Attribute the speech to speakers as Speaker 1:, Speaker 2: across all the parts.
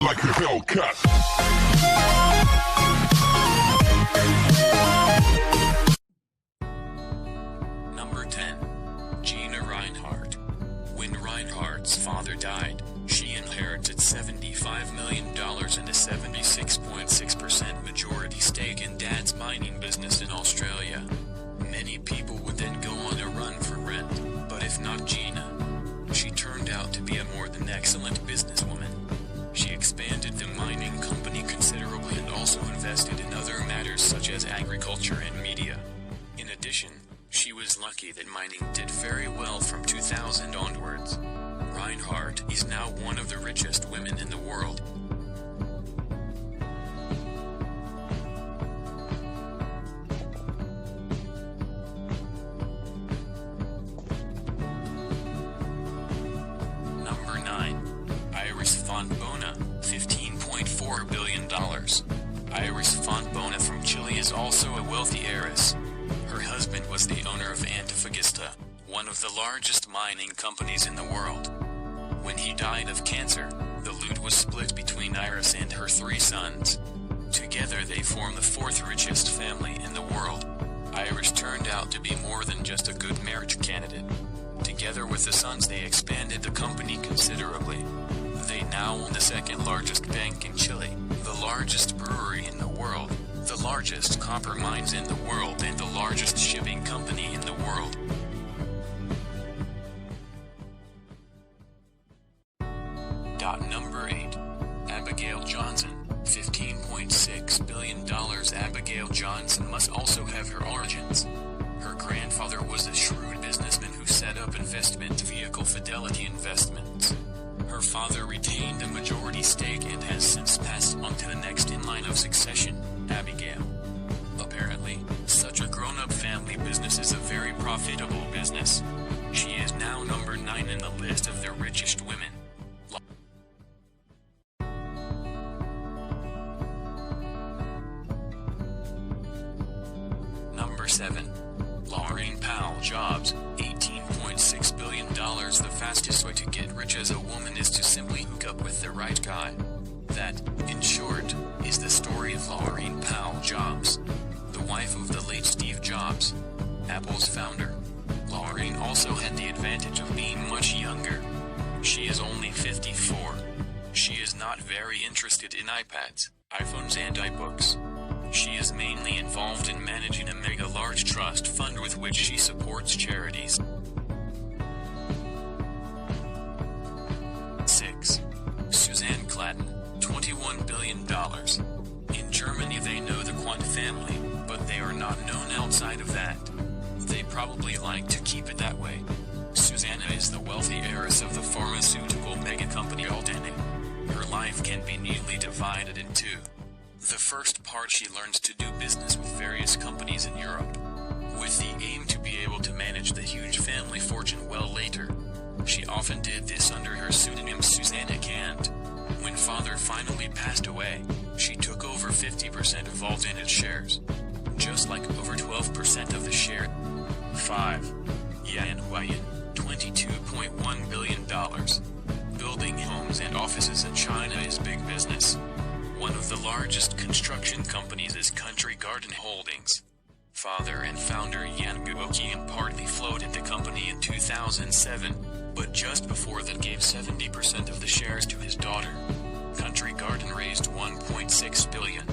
Speaker 1: like a Hellcat.
Speaker 2: Number 10. Gina Rinehart. When Reinhardt's father died, she inherited $75 million and a 76.6% majority stake in Dad's mining business in Australia. Many people would then go on a run for rent, but if not Gina, she turned out to be a more than excellent businesswoman. She expanded the mining company considerably and also invested in other matters such as agriculture and media. In addition, she was lucky that mining did very well from 2000 onwards. Rinehart is now one of the richest women in the world. Number 9. Iris Fontbona, $15.4 billion. Iris Fontbona from Chile is also a wealthy heiress. Her husband was the owner of Antofagasta, one of the largest mining companies in the world. When he died of cancer, the loot was split between Iris and her 3 sons. Together they form the 4th richest family in the world. Iris turned out to be more than just a good marriage candidate. Together with the sons they expanded the company considerably. They now own the 2nd largest bank in Chile, the largest brewery in the world, the largest copper mines in the world and the largest shipping company in the world. Number 8. Abigail Johnson, $15.6 billion. Abigail Johnson must also have her origins. Her grandfather was a shrewd businessman who set up investment vehicle Fidelity Investments. Her father retained a majority stake and has since passed on to the next in line of succession, Abigail. Apparently, such a grown-up family business is a very profitable business. She is now number 9 in the list of the richest women. Number 7. Laurene Powell Jobs, $18.6 billion. The fastest way to get rich as a woman is to simply hook up with the right guy. That, in short, is the story of Laurene Powell Jobs, the wife of the late Steve Jobs, Apple's founder. Laurene also had the advantage of being much younger. She is only 54. She is not very interested in iPads, iPhones and iBooks. She is mainly involved in managing a mega-large trust fund with which she supports charities. 6. Suzanne Klatten, $21 billion. In Germany they know the Quandt family, but they are not known outside of that. They probably like to keep it that way. Susanna is the wealthy heiress of the pharmaceutical mega-company Aldene. Her life can be neatly divided in 2. The first part, she learns to do business with various companies in Europe, with the aim to be able to manage the huge family fortune well later. She often did this under her pseudonym Susanna Kant. When father finally passed away, she took over 50% of Aldene's shares, just like over 12% of the share. 5. Yan Huiyan, $22.1 billion. Building homes and offices in China is big business. One of the largest construction companies is Country Garden Holdings. Father and founder Yan Guoqian partly floated the company in 2007, but just before that gave 70% of the shares to his daughter. Country Garden raised $1.6 billion.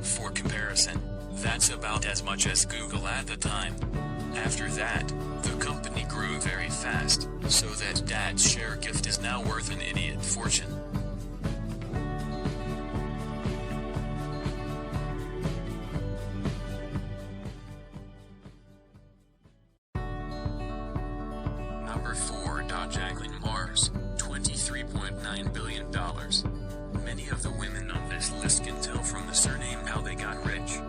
Speaker 2: For comparison, that's about as much as Google at the time. After that, the company grew very fast, so that Dad's share gift is now worth an idiot fortune. Number 4. Jacqueline Mars, $23.9 billion. Many of the women on this list can tell from the surname how they got rich.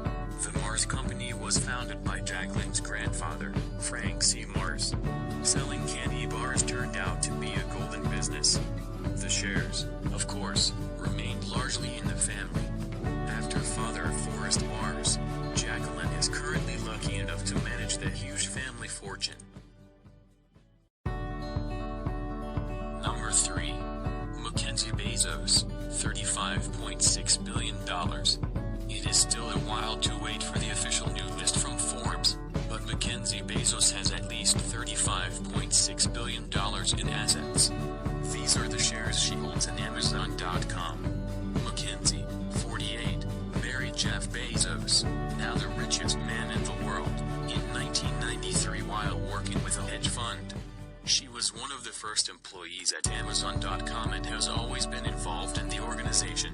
Speaker 2: The Mars Company was founded by Jacqueline's grandfather, Frank C. Mars. Selling candy bars turned out to be a golden business. The shares, of course, remained largely in the family. After father Forrest Mars, Jacqueline is currently lucky enough to manage the huge family fortune. Number 3. Mackenzie Bezos, $35 $35.6 billion. It is still a while to wait for the official new list from Forbes, but Mackenzie Bezos has at least $35.6 billion in assets. These are the shares she holds in Amazon.com. Mackenzie, 48, married Jeff Bezos, now the richest man in the world, in 1993 while working with a hedge fund. She was one of the first employees at Amazon.com and has always been involved in the organization.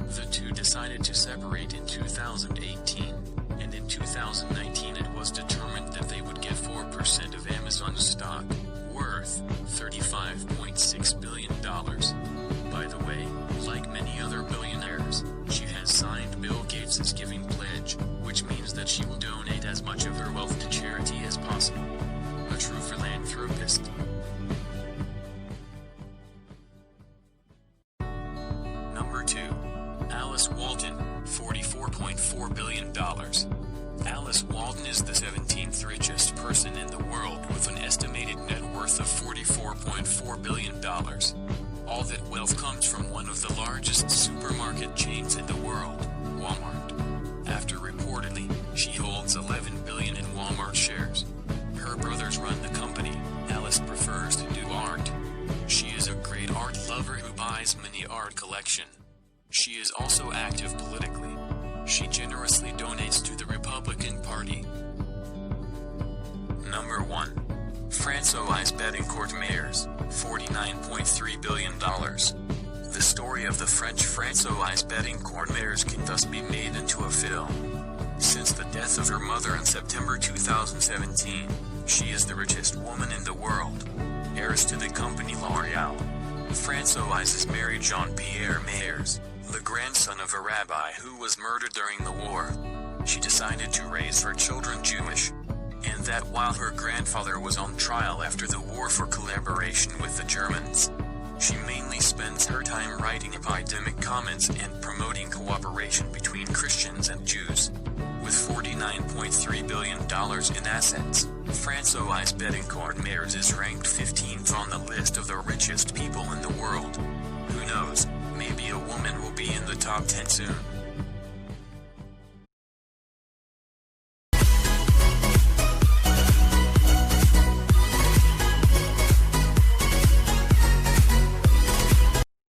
Speaker 2: The two decided to separate in 2018, and in 2019 it was determined that they would get 4% of Amazon's stock, worth $35.6 billion. By the way, like many other billionaires, she has signed Bill Gates' giving pledge, which means that she will donate as much of her wealth to charity as possible. A true philanthropist. Number 2. Alice Walton, $44.4 billion. Alice Walton is the 17th richest person in the world with an estimated net worth of $44.4 billion. All that wealth comes from one of the largest supermarket chains in the world, Walmart. After reportedly, she holds $11 billion in Walmart shares. Her brothers run the company. Alice prefers to do art. She is a great art lover who buys many art collection. She is also active politically. She generously donates to the Republican Party. Number 1. Françoise Bettencourt-Meyers, $49.3 billion. The story of the French Françoise Bettencourt-Meyers can thus be made into a film. Since the death of her mother in September 2017, she is the richest woman in the world, heiress to the company L'Oréal. Françoise is married Jean-Pierre Meyers, the grandson of a rabbi who was murdered during the war. She decided to raise her children Jewish, and that while her grandfather was on trial after the war for collaboration with the Germans. She mainly spends her time writing epidemic comments and promoting cooperation between Christians and Jews. With $49.3 billion in assets, Françoise Bettencourt-Meyers is ranked 15th on the list of the richest people in the world. Who knows, maybe a woman will be in the top 10 soon.